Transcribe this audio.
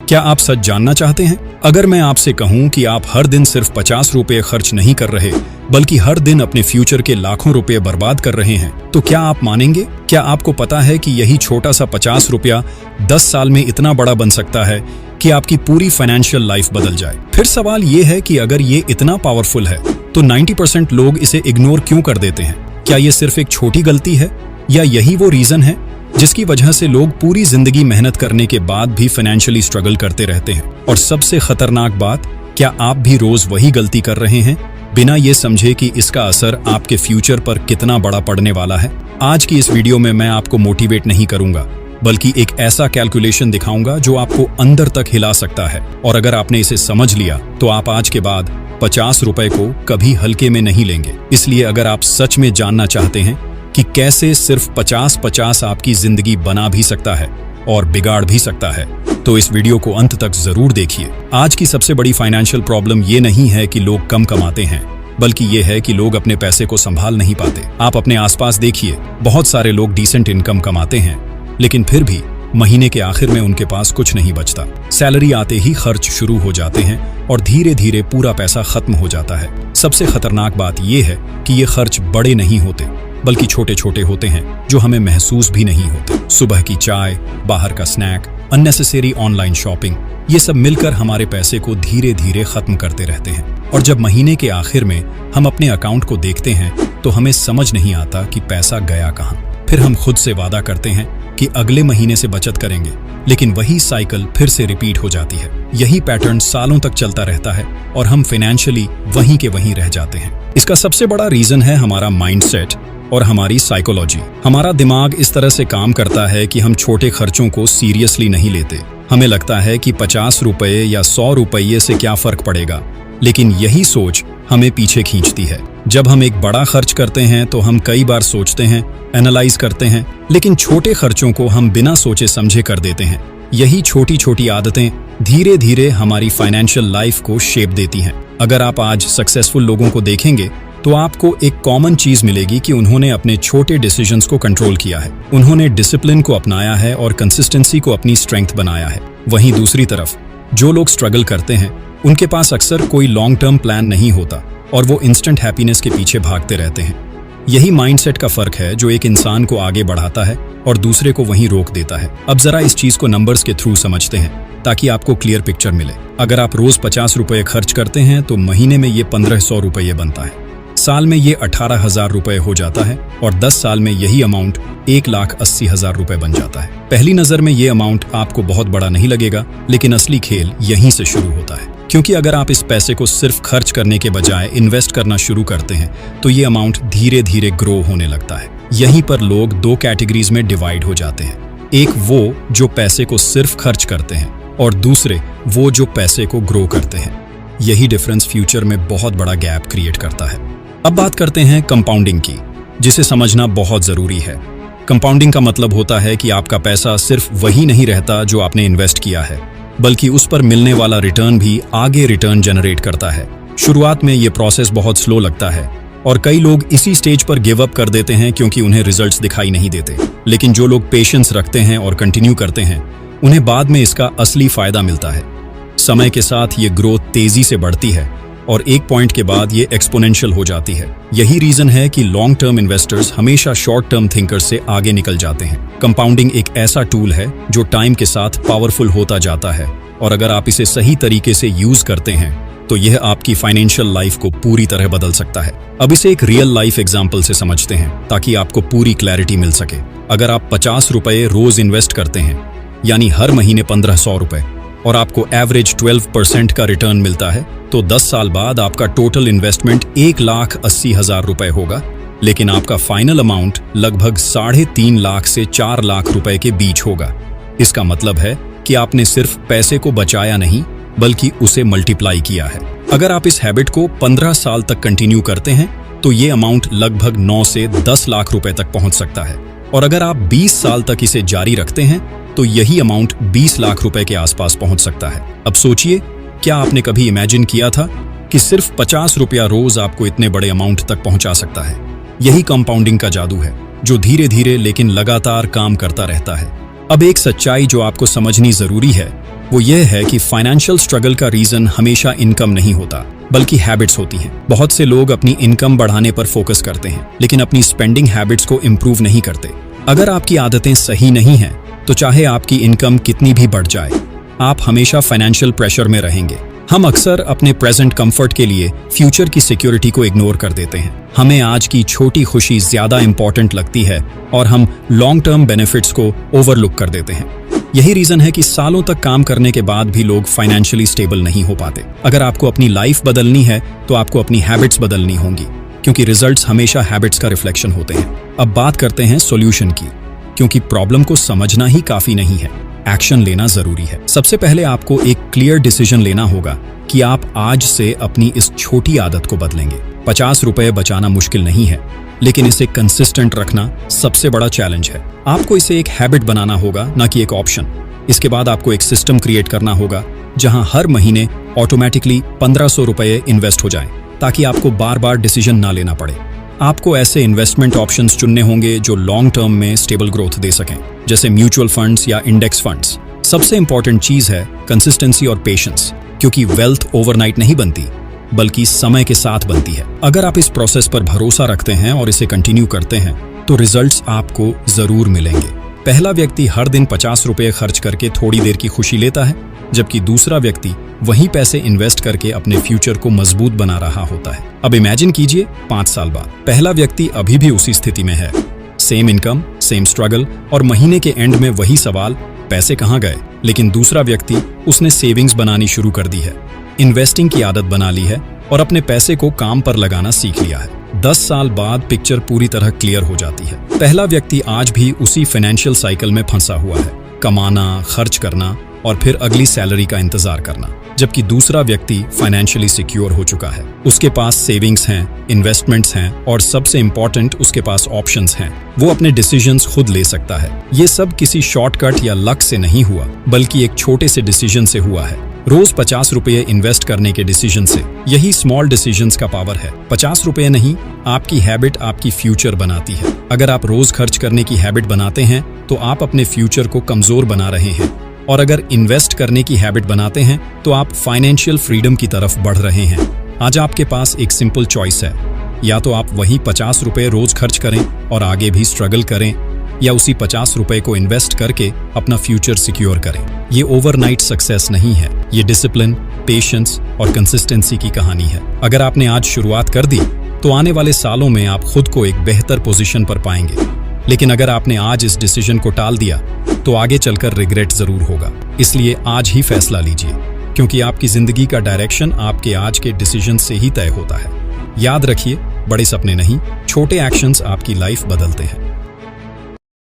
क्या आप सच जानना चाहते हैं? अगर मैं आपसे कहूं कि आप हर दिन सिर्फ 50 रुपये खर्च नहीं कर रहे, बल्कि हर दिन अपने फ्यूचर के लाखों रुपए बर्बाद कर रहे हैं, तो क्या आप मानेंगे? क्या आपको पता है कि यही छोटा सा 50 रुपया 10 साल में इतना बड़ा बन सकता है कि आपकी पूरी फाइनेंशियल लाइफ बदल जाए? फिर सवाल ये है कि अगर ये इतना पावरफुल है, तो 90% लोग इसे इग्नोर क्यों कर देते हैं? क्या ये सिर्फ एक छोटी गलती है, या यही वो रीजन है जिसकी वजह से लोग पूरी जिंदगी मेहनत करने के बाद भी फाइनेंशियली स्ट्रगल करते रहते हैं? और सबसे खतरनाक बात, क्या आप भी रोज वही गलती कर रहे हैं, बिना ये समझे कि इसका असर आपके फ्यूचर पर कितना बड़ा पड़ने वाला है? आज की इस वीडियो में मैं आपको मोटिवेट नहीं करूंगा, बल्कि एक ऐसा कैलकुलेशन दिखाऊंगा जो आपको अंदर तक हिला सकता है। और अगर आपने इसे समझ लिया, तो आप आज के बाद 50 रुपए को कभी हल्के में नहीं लेंगे। इसलिए अगर आप सच में जानना चाहते हैं कि कैसे सिर्फ 50-50 आपकी जिंदगी बना भी सकता है और बिगाड़ भी सकता है, तो इस वीडियो को अंत तक जरूर देखिए। आज की सबसे बड़ी फाइनेंशियल प्रॉब्लम ये नहीं है कि लोग कम कमाते हैं, बल्कि ये है कि लोग अपने पैसे को संभाल नहीं पाते। आप अपने आसपास देखिए, बहुत सारे लोग डिसेंट इनकम कमाते हैं, लेकिन फिर भी महीने के आखिर में उनके पास कुछ नहीं बचता। सैलरी आते ही खर्च शुरू हो जाते हैं और धीरे धीरे पूरा पैसा खत्म हो जाता है। सबसे खतरनाक बात यह है कि ये खर्च बड़े नहीं होते, बल्कि छोटे छोटे होते हैं जो हमें महसूस भी नहीं होते। सुबह की चाय, बाहर का स्नैक, अननेसेसरी ऑनलाइन शॉपिंग, ये सब मिलकर हमारे पैसे को धीरे धीरे खत्म करते रहते हैं। और जब महीने के आखिर में हम अपने अकाउंट को देखते हैं, तो हमें समझ नहीं आता कि पैसा गया कहाँ। फिर हम खुद से वादा करते हैं कि अगले महीने से बचत करेंगे, लेकिन वही साइकिल फिर से रिपीट हो जाती है। यही पैटर्न सालों तक चलता रहता है और हम फाइनेंशियली वहीं के वहीं रह जाते हैं। इसका सबसे बड़ा रीजन है हमारा माइंडसेट और हमारी साइकोलॉजी। हमारा दिमाग इस तरह से काम करता है कि हम छोटे खर्चों को सीरियसली नहीं लेते। हमें लगता है कि 50 रुपये या 100 रुपये से क्या फर्क पड़ेगा, लेकिन यही सोच हमें पीछे खींचती है। जब हम एक बड़ा खर्च करते हैं तो हम कई बार सोचते हैं, एनालाइज करते हैं, लेकिन छोटे खर्चों को हम बिना सोचे समझे कर देते हैं। यही छोटी छोटी आदतें धीरे धीरे हमारी फाइनेंशियल लाइफ को शेप देती हैं। अगर आप आज सक्सेसफुल लोगों को देखेंगे, तो आपको एक कॉमन चीज मिलेगी कि उन्होंने अपने छोटे डिसीजंस को कंट्रोल किया है, उन्होंने डिसिप्लिन को अपनाया है और कंसिस्टेंसी को अपनी स्ट्रेंथ बनाया है। वहीं दूसरी तरफ जो लोग स्ट्रगल करते हैं, उनके पास अक्सर कोई लॉन्ग टर्म प्लान नहीं होता और वो इंस्टेंट हैप्पीनेस के पीछे भागते रहते हैं। यही माइंडसेट का फर्क है जो एक इंसान को आगे बढ़ाता है और दूसरे को वहीं रोक देता है। अब जरा इस चीज को नंबर्स के थ्रू समझते हैं, ताकि आपको क्लियर पिक्चर मिले। अगर आप रोज 50 रुपये खर्च करते हैं, तो महीने में ये 1500 रुपये बनता है, साल में ये 18,000 रुपये हो जाता है, और 10 साल में यही अमाउंट 1,80,000 रुपये बन जाता है। पहली नजर में ये अमाउंट आपको बहुत बड़ा नहीं लगेगा, लेकिन असली खेल यहीं से शुरू होता है। क्योंकि अगर आप इस पैसे को सिर्फ खर्च करने के बजाय इन्वेस्ट करना शुरू करते हैं, तो ये अमाउंट धीरे धीरे ग्रो होने लगता है। यहीं पर लोग दो कैटेगरीज में डिवाइड हो जाते हैं। एक वो जो पैसे को सिर्फ खर्च करते हैं, और दूसरे वो जो पैसे को ग्रो करते हैं। यही डिफरेंस फ्यूचर में बहुत बड़ा गैप क्रिएट करता है। अब बात करते हैं कंपाउंडिंग की, जिसे समझना बहुत जरूरी है। कंपाउंडिंग का मतलब होता है कि आपका पैसा सिर्फ वही नहीं रहता जो आपने इन्वेस्ट किया है, बल्कि उस पर मिलने वाला रिटर्न भी आगे रिटर्न जनरेट करता है। शुरुआत में ये प्रोसेस बहुत स्लो लगता है और कई लोग इसी स्टेज पर गिव अप कर देते हैं क्योंकि उन्हें रिजल्ट्स दिखाई नहीं देते। लेकिन जो लोग पेशेंस रखते हैं और कंटिन्यू करते हैं, उन्हें बाद में इसका असली फायदा मिलता है। समय के साथ ये ग्रोथ तेजी से बढ़ती है और एक पॉइंट के बाद ये एक्सपोनेंशियल हो जाती है। यही रीजन है कि लॉन्ग टर्म इन्वेस्टर्स हमेशा शॉर्ट टर्म थिंकर्स से आगे निकल जाते हैं। कंपाउंडिंग एक ऐसा टूल है जो टाइम के साथ पावरफुल होता जाता है, और अगर आप इसे सही तरीके से यूज करते हैं, तो यह आपकी फाइनेंशियल लाइफ को पूरी तरह बदल सकता है। अब इसे एक रियल लाइफ एग्जाम्पल से समझते हैं, ताकि आपको पूरी क्लैरिटी मिल सके। अगर आप 50 रुपये रोज इन्वेस्ट करते हैं, यानी हर महीने 1500 रुपये, और आपको एवरेज 12% का रिटर्न मिलता है, तो 10 साल बाद आपका टोटल इन्वेस्टमेंट 1,80,000 रुपये होगा। लेकिन आपका फाइनल अमाउंट लगभग 3.5 लाख से 4 लाख रुपए के बीच होगा। इसका मतलब है कि आपने सिर्फ पैसे को बचाया नहीं, बल्कि उसे मल्टीप्लाई किया है। अगर आप इस हैबिट को 15 साल तक कंटिन्यू करते हैं, तो ये अमाउंट लगभग 9 से 10 लाख रुपए तक पहुंच सकता है। और अगर आप 20 साल तक इसे जारी रखते हैं, तो यही अमाउंट 20 लाख रुपए के आसपास पहुंच सकता है। अब सोचिए, क्या आपने कभी इमेजिन किया था कि सिर्फ 50 रुपया रोज आपको इतने बड़े अमाउंट तक पहुंचा सकता है? यही कंपाउंडिंग का जादू है, जो धीरे धीरे लेकिन लगातार काम करता रहता है। अब एक सच्चाई जो आपको समझनी जरूरी है वो ये है कि फाइनेंशियल स्ट्रगल का रीजन हमेशा इनकम नहीं होता, बल्कि हैबिट्स होती हैं। बहुत से लोग अपनी इनकम बढ़ाने पर फोकस करते हैं, लेकिन अपनी स्पेंडिंग हैबिट्स को इम्प्रूव नहीं करते। अगर आपकी आदतें सही नहीं हैं, तो चाहे आपकी इनकम कितनी भी बढ़ जाए, आप हमेशा फाइनेंशियल प्रेशर में रहेंगे। हम अक्सर अपने प्रेजेंट कंफर्ट के लिए फ्यूचर की सिक्योरिटी को इग्नोर कर देते हैं। हमें आज की छोटी खुशी ज्यादा इंपॉर्टेंट लगती है और हम लॉन्ग टर्म बेनिफिट्स को ओवरलुक कर देते हैं। यही रीजन है कि सालों तक काम करने के बाद भी लोग फाइनेंशियली स्टेबल नहीं हो पाते। अगर आपको अपनी लाइफ बदलनी है, तो आपको अपनी हैबिट्स बदलनी होंगी, क्योंकि रिजल्ट्स हमेशा हैबिट्स का रिफ्लेक्शन होते हैं। अब बात करते हैं सॉल्यूशन की, क्योंकि प्रॉब्लम को समझना ही काफी नहीं है, एक्शन लेना जरूरी है। सबसे पहले आपको एक क्लियर डिसीजन लेना होगा कि आप आज से अपनी इस छोटी आदत को बदलेंगे। 50 रुपए बचाना मुश्किल नहीं है, लेकिन इसे कंसिस्टेंट रखना सबसे बड़ा चैलेंज है। आपको इसे एक हैबिट बनाना होगा, ना कि एक ऑप्शन। इसके बाद आपको एक सिस्टम क्रिएट करना होगा जहां हर महीने ऑटोमेटिकली 1500 रुपए इन्वेस्ट हो जाएं, ताकि आपको बार बार डिसीजन ना लेना पड़े। आपको ऐसे इन्वेस्टमेंट ऑप्शंस चुनने होंगे जो लॉन्ग टर्म में स्टेबल ग्रोथ दे सकें, जैसे म्यूचुअल फंड्स या इंडेक्स फंड्स। सबसे इंपॉर्टेंट चीज है कंसिस्टेंसी और पेशेंस, क्योंकि वेल्थ ओवरनाइट नहीं बनती, बल्कि समय के साथ बनती है। अगर आप इस प्रोसेस पर भरोसा रखते हैं और इसे कंटिन्यू करते हैं, तो रिजल्ट्स आपको जरूर मिलेंगे। पहला व्यक्ति हर दिन 50 रुपए खर्च करके थोड़ी देर की खुशी लेता है, जबकि दूसरा व्यक्ति वही पैसे इन्वेस्ट करके अपने फ्यूचर को मजबूत बना रहा होता है। अब इमेजिन कीजिए 5 साल बाद पहला व्यक्ति अभी भी उसी स्थिति में है, सेम इनकम, सेम स्ट्रगल, और महीने के एंड में वही सवाल, पैसे कहाँ गए? लेकिन दूसरा व्यक्ति, उसने सेविंग्स बनानी शुरू कर दी है, इन्वेस्टिंग की आदत बना ली है और अपने पैसे को काम पर लगाना सीख लिया है। 10 साल बाद पिक्चर पूरी तरह क्लियर हो जाती है। पहला व्यक्ति आज भी उसी फाइनेंशियल साइकिल में फंसा हुआ है, कमाना, खर्च करना और फिर अगली सैलरी का इंतजार करना, जबकि दूसरा व्यक्ति फाइनेंशियली सिक्योर हो चुका है। उसके पास सेविंग्स हैं, इन्वेस्टमेंट्स हैं और सबसे इंपॉर्टेंट, उसके पास ऑप्शंस हैं। वो अपने डिसीजंस खुद ले सकता है। ये सब किसी शॉर्टकट या लक से नहीं हुआ, बल्कि एक छोटे से डिसीजन से हुआ है। रोज 50 रुपये इन्वेस्ट करने के डिसीजन से। यही स्मॉल डिसीजंस का पावर है। 50 रुपये नहीं, आपकी हैबिट आपकी फ्यूचर बनाती है। अगर आप रोज खर्च करने की हैबिट बनाते हैं, तो आप अपने फ्यूचर को कमजोर बना रहे हैं, और अगर इन्वेस्ट करने की हैबिट बनाते हैं, तो आप फाइनेंशियल फ्रीडम की तरफ बढ़ रहे हैं। आज आपके पास एक सिंपल चॉइस है, या तो आप वही 50 रुपये रोज खर्च करें और आगे भी स्ट्रगल करें, या उसी 50 रुपए को इन्वेस्ट करके अपना फ्यूचर सिक्योर करें। ये ओवरनाइट सक्सेस नहीं है, ये डिसिप्लिन, पेशेंस और कंसिस्टेंसी की कहानी है। अगर आपने आज शुरुआत कर दी, तो आने वाले सालों में आप खुद को एक बेहतर पोजीशन पर पाएंगे। लेकिन अगर आपने आज इस डिसीजन को टाल दिया, तो आगे चलकर रिग्रेट जरूर होगा। इसलिए आज ही फैसला लीजिए, क्योंकि आपकी जिंदगी का डायरेक्शन आपके आज के डिसीजन से ही तय होता है। याद रखिए, बड़े सपने नहीं, छोटे एक्शंस आपकी लाइफ बदलते हैं।